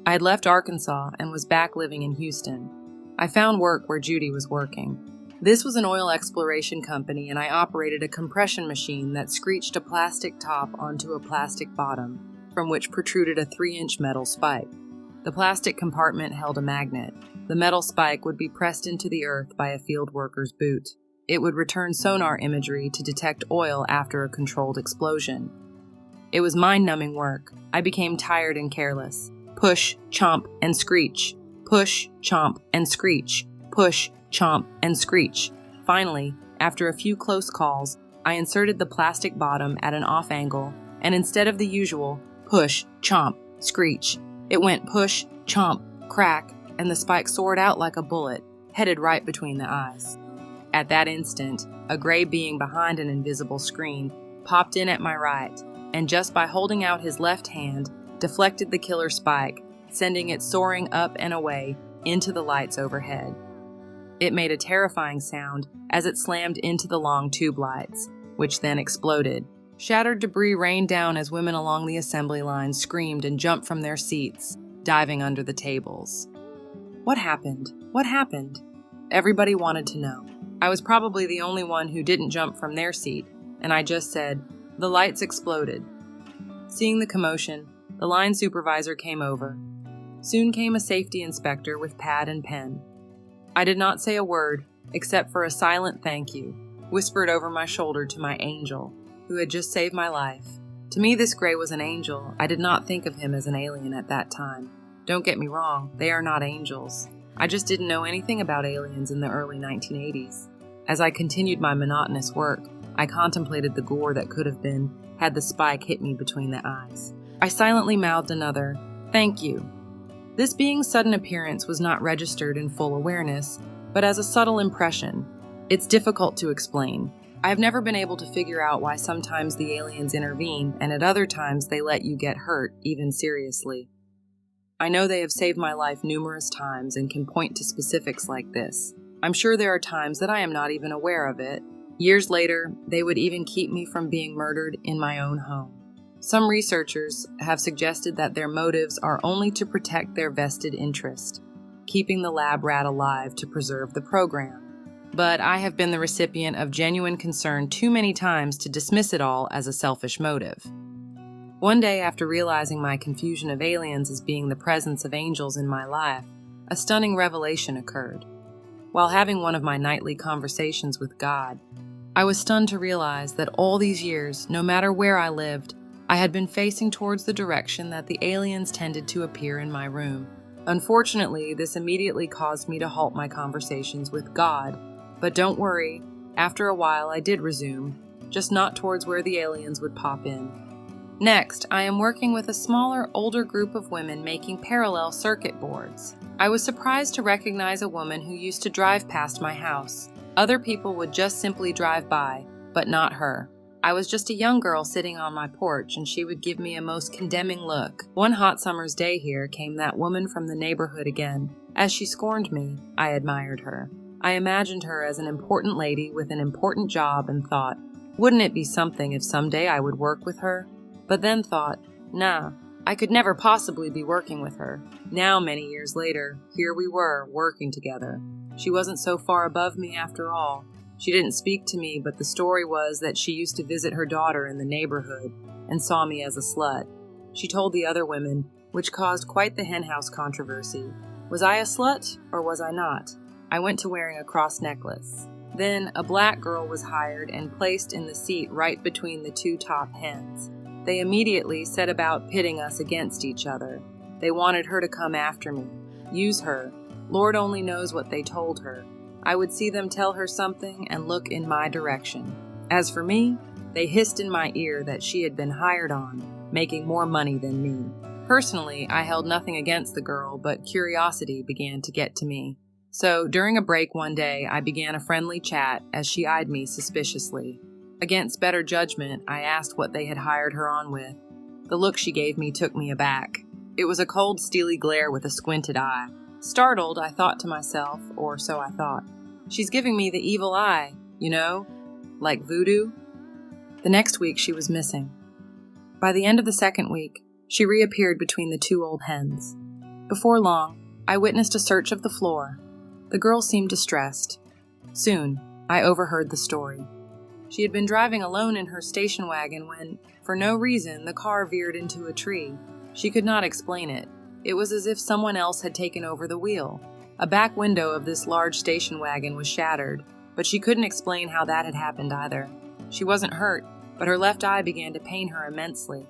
I had left Arkansas and was back living in Houston. I found work where Judy was working. This was an oil exploration company, and I operated a compression machine that screeched a plastic top onto a plastic bottom, from which protruded a 3-inch metal spike. The plastic compartment held a magnet. The metal spike would be pressed into the earth by a field worker's boot. It would return sonar imagery to detect oil after a controlled explosion. It was mind-numbing work. I became tired and careless. Push, chomp, and screech. Push, chomp, and screech. Push, chomp, and screech. Finally, after a few close calls, I inserted the plastic bottom at an off angle, and instead of the usual push, chomp, screech, it went push, chomp, crack, and the spike soared out like a bullet, headed right between the eyes. At that instant, a gray being behind an invisible screen popped in at my right, and just by holding out his left hand, deflected the killer spike, sending it soaring up and away into the lights overhead. It made a terrifying sound as it slammed into the long tube lights, which then exploded. Shattered debris rained down as women along the assembly line screamed and jumped from their seats, diving under the tables. What happened? What happened? Everybody wanted to know. I was probably the only one who didn't jump from their seat, and I just said, "The lights exploded." Seeing the commotion, the line supervisor came over. Soon came a safety inspector with pad and pen. I did not say a word, except for a silent thank you, whispered over my shoulder to my angel, who had just saved my life. To me, this gray was an angel. I did not think of him as an alien at that time. Don't get me wrong, they are not angels. I just didn't know anything about aliens in the early 1980s. As I continued my monotonous work, I contemplated the gore that could have been had the spike hit me between the eyes. I silently mouthed another, "Thank you." This being's sudden appearance was not registered in full awareness, but as a subtle impression. It's difficult to explain. I have never been able to figure out why sometimes the aliens intervene and at other times they let you get hurt, even seriously. I know they have saved my life numerous times and can point to specifics like this. I'm sure there are times that I am not even aware of it. Years later, they would even keep me from being murdered in my own home. Some researchers have suggested that their motives are only to protect their vested interest, keeping the lab rat alive to preserve the program. But I have been the recipient of genuine concern too many times to dismiss it all as a selfish motive. One day, after realizing my confusion of aliens as being the presence of angels in my life, a stunning revelation occurred. While having one of my nightly conversations with God, I was stunned to realize that all these years, no matter where I lived, I had been facing towards the direction that the aliens tended to appear in my room. Unfortunately, this immediately caused me to halt my conversations with God, but don't worry, after a while I did resume, just not towards where the aliens would pop in. Next, I am working with a smaller, older group of women making parallel circuit boards. I was surprised to recognize a woman who used to drive past my house. Other people would just simply drive by, but not her. I was just a young girl sitting on my porch, and she would give me a most condemning look. One hot summer's day here came that woman from the neighborhood again. As she scorned me, I admired her. I imagined her as an important lady with an important job and thought, wouldn't it be something if someday I would work with her? But then thought, nah, I could never possibly be working with her. Now, many years later, here we were, working together. She wasn't so far above me after all. She didn't speak to me, but the story was that she used to visit her daughter in the neighborhood and saw me as a slut. She told the other women, which caused quite the henhouse controversy. Was I a slut, or was I not? I went to wearing a cross necklace. Then, a black girl was hired and placed in the seat right between the two top hens. They immediately set about pitting us against each other. They wanted her to come after me, use her. Lord only knows what they told her. I would see them tell her something and look in my direction. As for me, they hissed in my ear that she had been hired on, making more money than me. Personally, I held nothing against the girl, but curiosity began to get to me. So, during a break one day, I began a friendly chat as she eyed me suspiciously. Against better judgment, I asked what they had hired her on with. The look she gave me took me aback. It was a cold, steely glare with a squinted eye. Startled, I thought to myself, or so I thought, she's giving me the evil eye, you know, like voodoo. The next week, she was missing. By the end of the second week, she reappeared between the two old hens. Before long, I witnessed a search of the floor. The girl seemed distressed. Soon, I overheard the story. She had been driving alone in her station wagon when, for no reason, the car veered into a tree. She could not explain it. It was as if someone else had taken over the wheel. A back window of this large station wagon was shattered, but she couldn't explain how that had happened either. She wasn't hurt, but her left eye began to pain her immensely.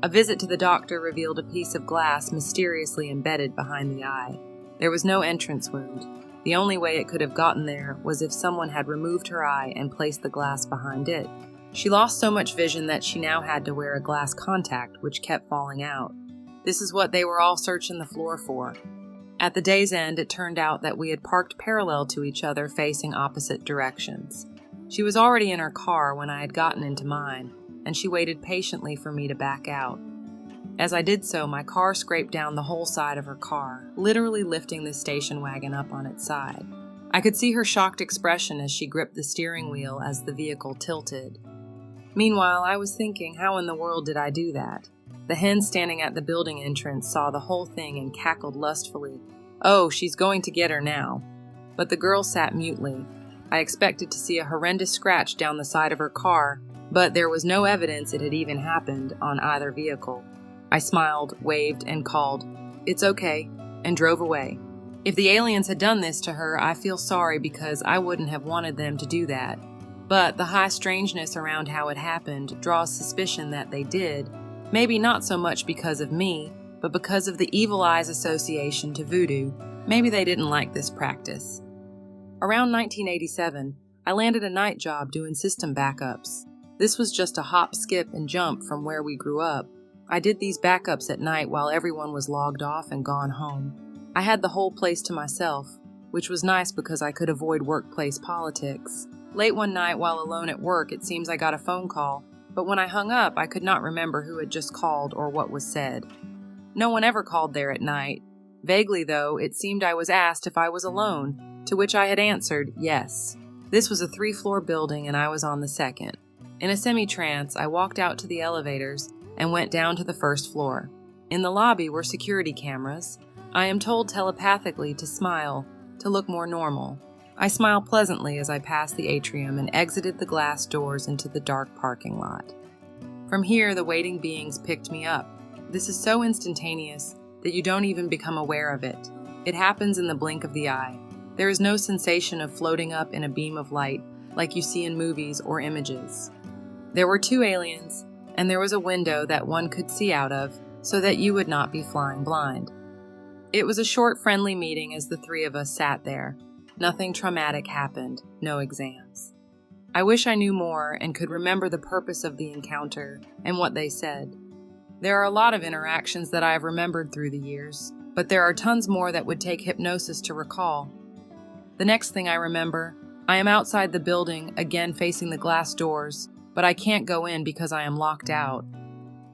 A visit to the doctor revealed a piece of glass mysteriously embedded behind the eye. There was no entrance wound. The only way it could have gotten there was if someone had removed her eye and placed the glass behind it. She lost so much vision that she now had to wear a glass contact, which kept falling out. This is what they were all searching the floor for. At the day's end, it turned out that we had parked parallel to each other facing opposite directions. She was already in her car when I had gotten into mine, and she waited patiently for me to back out. As I did so, my car scraped down the whole side of her car, literally lifting the station wagon up on its side. I could see her shocked expression as she gripped the steering wheel as the vehicle tilted. Meanwhile, I was thinking, how in the world did I do that? The hen standing at the building entrance saw the whole thing and cackled lustfully. "Oh, she's going to get her now." But the girl sat mutely. I expected to see a horrendous scratch down the side of her car, but there was no evidence it had even happened on either vehicle. I smiled, waved, and called, "It's okay," and drove away. If the aliens had done this to her, I feel sorry because I wouldn't have wanted them to do that. But the high strangeness around how it happened draws suspicion that they did, maybe not so much because of me, but because of the evil eye's association to voodoo. Maybe they didn't like this practice. Around 1987, I landed a night job doing system backups. This was just a hop, skip, and jump from where we grew up. I did these backups at night while everyone was logged off and gone home. I had the whole place to myself, which was nice because I could avoid workplace politics. Late one night while alone at work, it seems I got a phone call, but when I hung up, I could not remember who had just called or what was said. No one ever called there at night. Vaguely, though, it seemed I was asked if I was alone, to which I had answered yes. This was a 3-floor building and I was on the second. In a semi-trance, I walked out to the elevators and went down to the first floor. In the lobby were security cameras. I am told telepathically to smile, to look more normal. I smiled pleasantly as I passed the atrium and exited the glass doors into the dark parking lot. From here, the waiting beings picked me up. This is so instantaneous that you don't even become aware of it. It happens in the blink of the eye. There is no sensation of floating up in a beam of light like you see in movies or images. There were 2 aliens, and there was a window that one could see out of so that you would not be flying blind. It was a short, friendly meeting as the 3 of us sat there. Nothing traumatic happened, no exams. I wish I knew more and could remember the purpose of the encounter and what they said. There are a lot of interactions that I have remembered through the years, but there are tons more that would take hypnosis to recall. The next thing I remember, I am outside the building, again facing the glass doors, but I can't go in because I am locked out.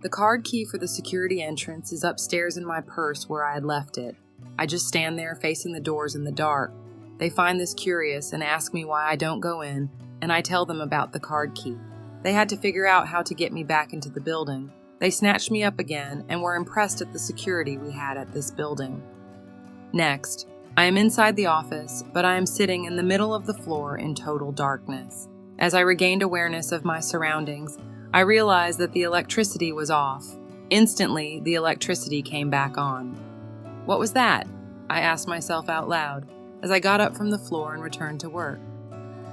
The card key for the security entrance is upstairs in my purse where I had left it. I just stand there facing the doors in the dark. They find this curious and ask me why I don't go in, and I tell them about the card key. They had to figure out how to get me back into the building. They snatched me up again and were impressed at the security we had at this building. Next, I am inside the office, but I am sitting in the middle of the floor in total darkness. As I regained awareness of my surroundings, I realized that the electricity was off. Instantly, the electricity came back on. What was that? I asked myself out loud as I got up from the floor and returned to work.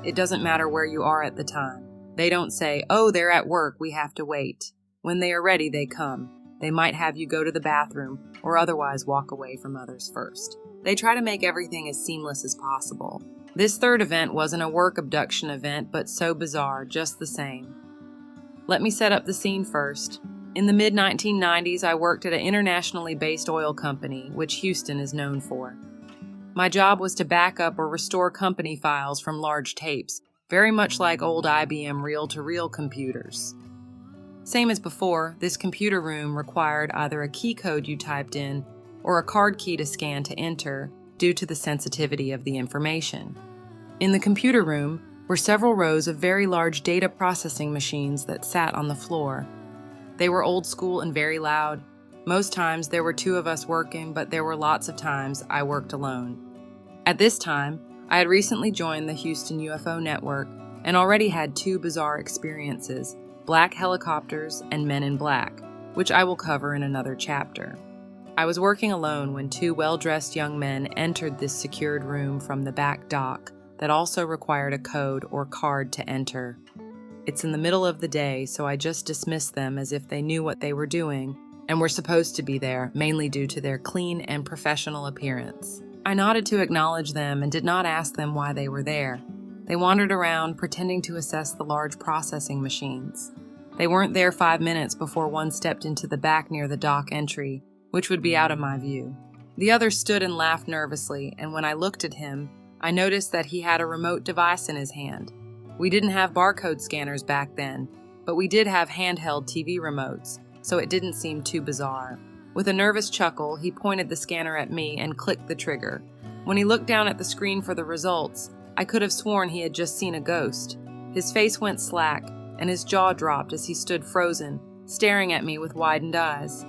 It doesn't matter where you are at the time. They don't say, "Oh, they're at work, we have to wait." When they are ready, they come. They might have you go to the bathroom or otherwise walk away from others first. They try to make everything as seamless as possible. This third event wasn't a work abduction event, but so bizarre, just the same. Let me set up the scene first. In the mid-1990s, I worked at an internationally based oil company, which Houston is known for. My job was to back up or restore company files from large tapes, very much like old IBM reel-to-reel computers. Same as before, this computer room required either a key code you typed in or a card key to scan to enter due to the sensitivity of the information. In the computer room were several rows of very large data processing machines that sat on the floor. They were old school and very loud. Most times there were 2 of us working, but there were lots of times I worked alone. At this time, I had recently joined the Houston UFO Network and already had 2 bizarre experiences, black helicopters and men in black, which I will cover in another chapter. I was working alone when 2 well-dressed young men entered this secured room from the back dock that also required a code or card to enter. It's in the middle of the day, so I just dismissed them as if they knew what they were doing and were supposed to be there, mainly due to their clean and professional appearance. I nodded to acknowledge them and did not ask them why they were there. They wandered around, pretending to assess the large processing machines. They weren't there 5 minutes before one stepped into the back near the dock entry, which would be out of my view. The other stood and laughed nervously, and when I looked at him, I noticed that he had a remote device in his hand. We didn't have barcode scanners back then, but we did have handheld TV remotes, so it didn't seem too bizarre. With a nervous chuckle, he pointed the scanner at me and clicked the trigger. When he looked down at the screen for the results, I could have sworn he had just seen a ghost. His face went slack, and his jaw dropped as he stood frozen, staring at me with widened eyes.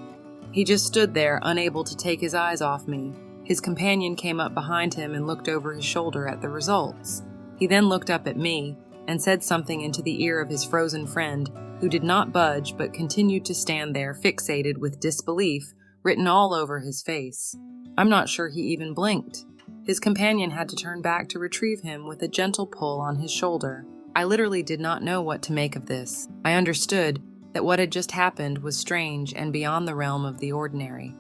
He just stood there, unable to take his eyes off me. His companion came up behind him and looked over his shoulder at the results. He then looked up at me and said something into the ear of his frozen friend, who did not budge but continued to stand there fixated with disbelief written all over his face. I'm not sure he even blinked. His companion had to turn back to retrieve him with a gentle pull on his shoulder. I literally did not know what to make of this. I understood that what had just happened was strange and beyond the realm of the ordinary.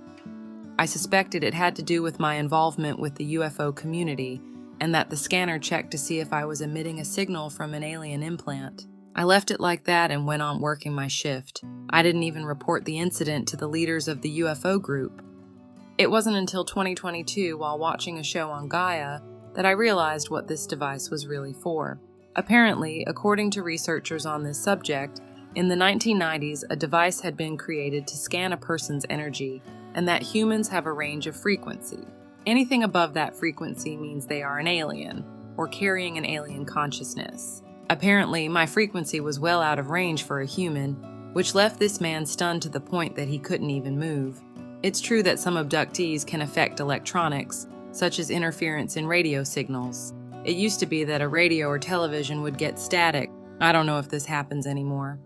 I suspected it had to do with my involvement with the UFO community, and that the scanner checked to see if I was emitting a signal from an alien implant. I left it like that and went on working my shift. I didn't even report the incident to the leaders of the UFO group. It wasn't until 2022, while watching a show on Gaia, that I realized what this device was really for. Apparently, according to researchers on this subject, in the 1990s, a device had been created to scan a person's energy, and that humans have a range of frequency. Anything above that frequency means they are an alien, or carrying an alien consciousness. Apparently, my frequency was well out of range for a human, which left this man stunned to the point that he couldn't even move. It's true that some abductees can affect electronics, such as interference in radio signals. It used to be that a radio or television would get static. I don't know if this happens anymore.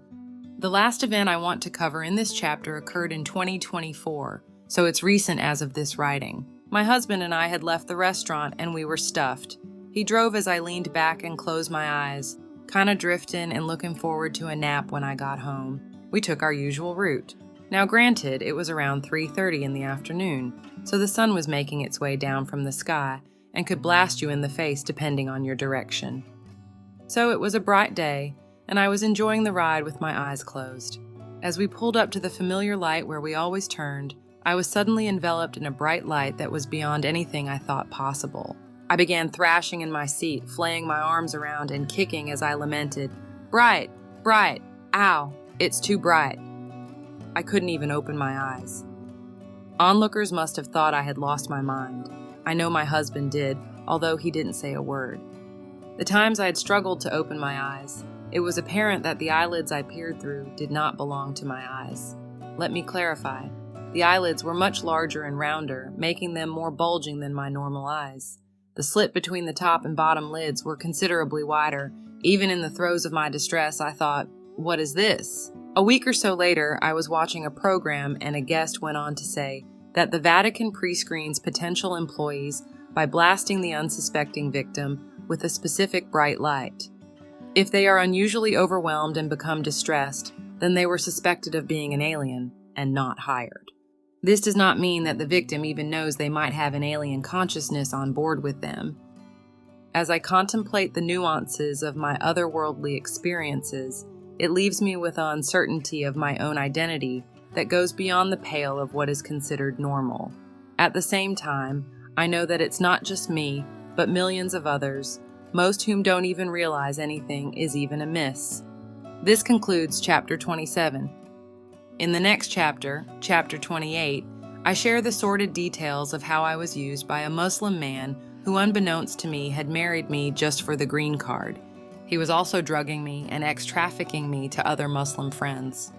The last event I want to cover in this chapter occurred in 2024, so it's recent as of this writing. My husband and I had left the restaurant and we were stuffed. He drove as I leaned back and closed my eyes, kinda drifting and looking forward to a nap when I got home. We took our usual route. Now granted, it was around 3:30 in the afternoon, so the sun was making its way down from the sky and could blast you in the face depending on your direction. So it was a bright day, and I was enjoying the ride with my eyes closed. As we pulled up to the familiar light where we always turned, I was suddenly enveloped in a bright light that was beyond anything I thought possible. I began thrashing in my seat, flaying my arms around and kicking as I lamented, "Bright, bright, ow, it's too bright." I couldn't even open my eyes. Onlookers must have thought I had lost my mind. I know my husband did, although he didn't say a word. The times I had struggled to open my eyes, it was apparent that the eyelids I peered through did not belong to my eyes. Let me clarify. The eyelids were much larger and rounder, making them more bulging than my normal eyes. The slit between the top and bottom lids were considerably wider. Even in the throes of my distress, I thought, what is this? A week or so later, I was watching a program and a guest went on to say that the Vatican pre-screens potential employees by blasting the unsuspecting victim with a specific bright light. If they are unusually overwhelmed and become distressed, then they were suspected of being an alien and not hired. This does not mean that the victim even knows they might have an alien consciousness on board with them. As I contemplate the nuances of my otherworldly experiences, it leaves me with an uncertainty of my own identity that goes beyond the pale of what is considered normal. At the same time, I know that it's not just me, but millions of others, most whom don't even realize anything is even amiss. This concludes Chapter 27. In the next chapter, Chapter 28, I share the sordid details of how I was used by a Muslim man who, unbeknownst to me, had married me just for the green card. He was also drugging me and ex-trafficking me to other Muslim friends.